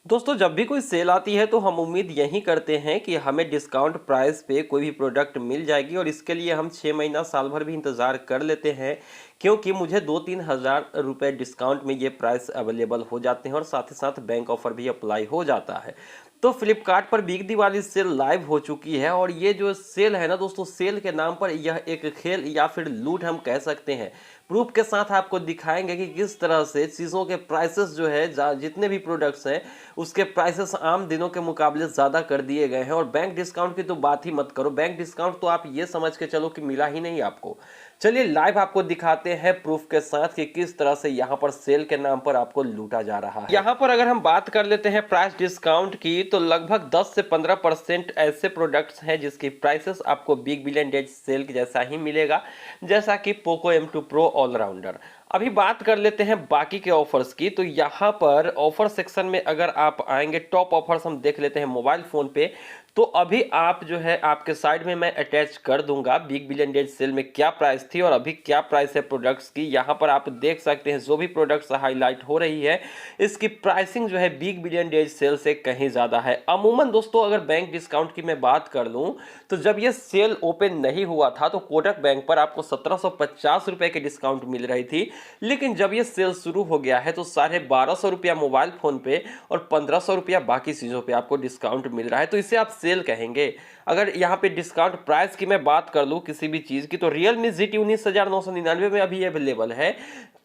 दोस्तों जब भी कोई सेल आती है तो हम उम्मीद यही करते हैं कि हमें डिस्काउंट प्राइस पे कोई भी प्रोडक्ट मिल जाएगी और इसके लिए हम 6 महीना साल भर भी इंतज़ार कर लेते हैं क्योंकि मुझे 2-3 हज़ार रुपये डिस्काउंट में ये प्राइस अवेलेबल हो जाते हैं और साथ ही साथ बैंक ऑफर भी अप्लाई हो जाता है। तो फ्लिपकार्ट पर बिग दिवाली सेल लाइव हो चुकी है और ये जो सेल है ना दोस्तों, सेल के नाम पर यह एक खेल या फिर लूट हम कह सकते हैं। प्रूफ के साथ आपको दिखाएंगे कि किस तरह से चीज़ों के प्राइसेस जो है जितने भी प्रोडक्ट्स हैं उसके प्राइसेस आम दिनों के मुकाबले ज़्यादा कर दिए गए हैं। और बैंक डिस्काउंट की तो बात ही मत करो, बैंक डिस्काउंट तो आप ये समझ के चलो कि मिला ही नहीं आपको। चलिए लाइव आपको दिखाते हैं प्रूफ के साथ कि किस तरह से यहाँ पर सेल के नाम पर आपको लूटा जा रहा है। यहाँ पर अगर हम बात कर लेते हैं प्राइस डिस्काउंट की तो लगभग 10 से 15% ऐसे प्रोडक्ट्स हैं जिसकी प्राइसेस आपको बिग बिलियन डेज सेल के जैसा ही मिलेगा, जैसा कि पोको M2 Pro ऑलराउंडर। अभी बात कर लेते हैं बाकी के ऑफर्स की। तो यहाँ पर ऑफर सेक्शन में अगर आप आएंगे, टॉप ऑफर्स हम देख लेते हैं मोबाइल फोन पे। तो अभी आप जो है आपके साइड में मैं अटैच कर दूंगा बिग बिलियन डेज सेल में क्या प्राइस थी और अभी क्या प्राइस है प्रोडक्ट्स की। यहाँ पर आप देख सकते हैं जो भी प्रोडक्ट्स हाईलाइट हो रही है इसकी प्राइसिंग जो है बिग बिलियन डेज सेल से कहीं ज़्यादा है। अमूमन दोस्तों अगर बैंक डिस्काउंट की मैं बात कर लूँ तो जब ये सेल ओपन नहीं हुआ था तो कोटक बैंक पर आपको 1750 रुपये की डिस्काउंट मिल रही थी, लेकिन जब ये सेल शुरू हो गया है तो 1250 रुपया मोबाइल फोन पे और 1500 रुपया बाकी चीज़ों पे आपको डिस्काउंट मिल रहा है। तो इसे आप सेल कहेंगे। अगर यहाँ पे डिस्काउंट प्राइस की मैं बात कर लूँ किसी भी चीज़ की तो रियलमी GT 19,999 में अभी अवेलेबल है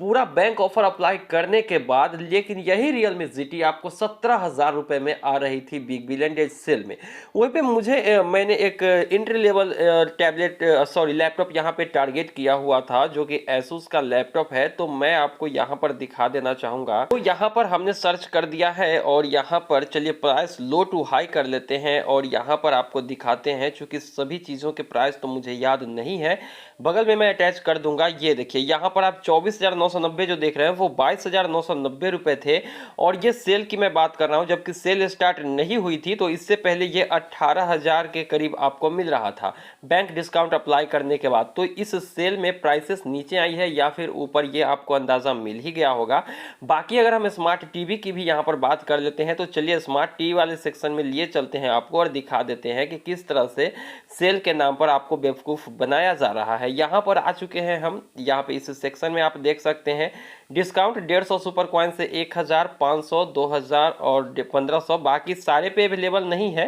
पूरा बैंक ऑफर अप्लाई करने के बाद, लेकिन यही रियलमी GT आपको 17,000 रुपये में आ रही थी बिग बिलियन डेज सेल में। वहीं पे मैंने एक इंट्री लेवल लैपटॉप यहाँ पे टारगेट किया हुआ था जो कि एसूस का लैपटॉप है, तो मैं आपको यहाँ पर दिखा देना चाहूँगा। तो यहाँ पर हमने सर्च कर दिया है और यहाँ पर चलिए प्राइस लो टू हाई कर लेते हैं और यहाँ पर आपको दिखाते हैं। चूंकि सभी चीज़ों के प्राइस तो मुझे याद नहीं है, बगल में मैं अटैच कर दूंगा। ये देखिए यहाँ पर आप 24,990 जो देख रहे हैं वो 22,990 रुपये थे और ये सेल की मैं बात कर रहा हूँ, जबकि सेल स्टार्ट नहीं हुई थी तो इससे पहले ये 18,000 के करीब आपको मिल रहा था बैंक डिस्काउंट अप्लाई करने के बाद। तो इस सेल में प्राइसेस नीचे आई है या फिर ऊपर ये आपको अंदाज़ा मिल ही गया होगा। बाकी अगर हम स्मार्ट टीवी की भी यहाँ पर बात कर लेते हैं तो चलिए स्मार्ट टीवी वाले सेक्शन में लिए चलते हैं आपको और दिखा देते हैं कि किस तरह से सेल के नाम पर आपको बेवकूफ़ बनाया जा रहा है। यहाँ पर आ चुके हैं हम, यहाँ पे इस सेक्शन में आप देख सकते हैं डिस्काउंट 150 सुपर कॉइन से 1000, 500, 2000 और 1500, बाकी सारे पे अवेलेबल नहीं है।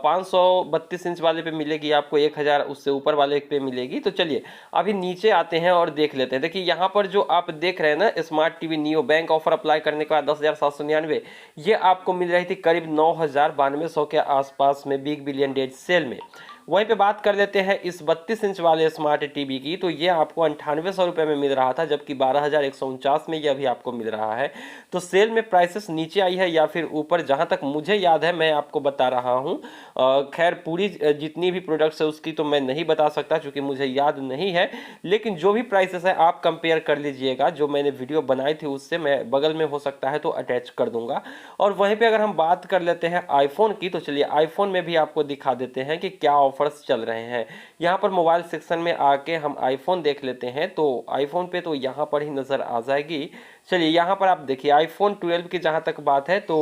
532 इंच वाले पे मिलेगी आपको, 1000 उससे ऊपर वाले पे मिलेगी। तो चलिए अभी नीचे आते हैं और देख लेते हैं। देखिए यहाँ पर जो आप देख रहे हैं ना smart TV neo bank offer apply करने के बाद 10,799 ये आपको मिल रही थी करीब 9,92 के आसपास में बिग बिलियन डेज सेल में। वहीं पे बात कर लेते हैं इस 32 इंच वाले स्मार्ट टीवी की, तो ये आपको 9800 रुपये में मिल रहा था, जबकि 12,149 में ये अभी आपको मिल रहा है। तो सेल में प्राइसेस नीचे आई है या फिर ऊपर, जहां तक मुझे याद है मैं आपको बता रहा हूं। खैर पूरी जितनी भी प्रोडक्ट्स है उसकी तो मैं नहीं बता सकता क्योंकि मुझे याद नहीं है, लेकिन जो भी प्राइसेस है आप कंपेयर कर लीजिएगा। जो मैंने वीडियो बनाई थी उससे मैं बगल में हो सकता है तो अटैच कर दूंगा। और वहीं पर अगर हम बात कर लेते हैं आईफोन की तो चलिए आईफोन में भी आपको दिखा देते हैं कि क्या ऑफर्स चल रहे हैं। यहाँ पर मोबाइल सेक्शन में आके हम आईफोन देख लेते हैं तो आईफोन पे तो यहाँ पर ही नज़र आ जाएगी। चलिए यहाँ पर आप देखिए आईफोन 12 की जहाँ तक बात है तो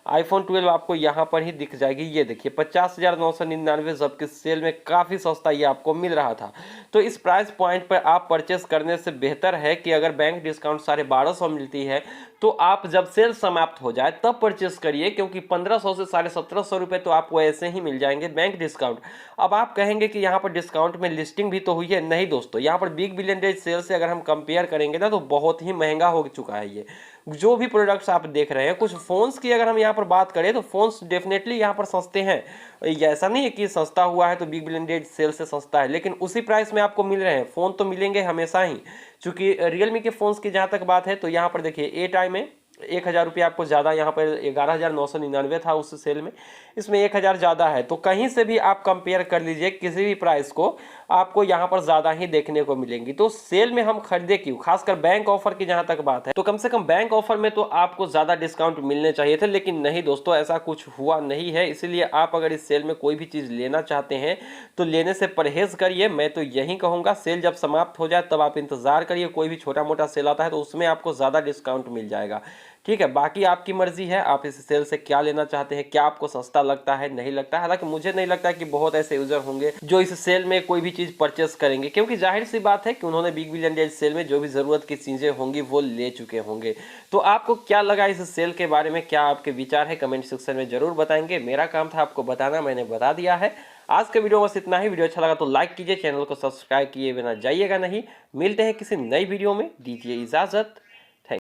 आईफोन 12 आपको यहाँ पर ही दिख जाएगी। ये देखिए 50,999, जबकि सेल में काफ़ी सस्ता ये आपको मिल रहा था। तो इस प्राइस पॉइंट पर आप परचेस करने से बेहतर है कि अगर बैंक डिस्काउंट 1250 मिलती है तो आप जब सेल समाप्त हो जाए तब परचेस करिए, क्योंकि 1500 से 1750 रुपये तो आपको ऐसे ही मिल जाएंगे बैंक डिस्काउंट। अब आप कहेंगे कि यहाँ पर डिस्काउंट में लिस्टिंग भी तो हुई है, नहीं दोस्तों, यहाँ पर बिग बिलियन डेज सेल से अगर हम कंपेयर करेंगे ना तो बहुत ही महंगा हो चुका है ये जो भी प्रोडक्ट्स आप देख रहे हैं। कुछ फोन्स की अगर हम यहाँ पर बात करें तो फोन्स डेफिनेटली यहाँ पर सस्ते हैं, ऐसा नहीं है कि सस्ता हुआ है तो बिग बिलियन डेज सेल से सस्ता है, लेकिन उसी प्राइस में आपको मिल रहे हैं। फ़ोन तो मिलेंगे हमेशा ही, चूंकि रियलमी के फ़ोन्स की जहाँ तक बात है तो यहाँ पर देखिए 8i में 1,000 रुपये आपको ज़्यादा, यहाँ पर 11,999 था उस सेल में, इसमें 1,000 ज़्यादा है। तो कहीं से भी आप कंपेयर कर लीजिए किसी भी प्राइस को, आपको यहाँ पर ज़्यादा ही देखने को मिलेंगी। तो सेल में हम खरीदे क्यों, खासकर बैंक ऑफर की जहाँ तक बात है तो कम से कम बैंक ऑफर में तो आपको ज़्यादा डिस्काउंट मिलने चाहिए थे, लेकिन नहीं दोस्तों, ऐसा कुछ हुआ नहीं है। इसीलिए आप अगर इस सेल में कोई भी चीज़ लेना चाहते हैं तो लेने से परहेज़ करिए। मैं तो यही कहूँगा सेल जब समाप्त हो जाए तब आप इंतज़ार करिए, कोई भी छोटा मोटा सेल आता है तो उसमें आपको ज़्यादा डिस्काउंट मिल जाएगा। ठीक है, बाकी आपकी मर्जी है, आप इस सेल से क्या लेना चाहते हैं, क्या आपको सस्ता लगता है, नहीं लगता है। हालांकि मुझे नहीं लगता कि बहुत ऐसे यूजर होंगे जो इस सेल में कोई भी चीज परचेस करेंगे, क्योंकि जाहिर सी बात है कि उन्होंने बिग बिलियन डेज सेल में जो भी जरूरत की चीजें होंगी वो ले चुके होंगे। तो आपको क्या लगा इस सेल के बारे में, क्या आपके विचार है, कमेंट सेक्शन में जरूर बताएंगे। मेरा काम था आपको बताना, मैंने बता दिया है। आज के वीडियो में बस इतना ही। वीडियो अच्छा लगा तो लाइक कीजिए, चैनल को सब्सक्राइब किए बिना जाइएगा नहीं। मिलते हैं किसी नई वीडियो में, दीजिए इजाजत।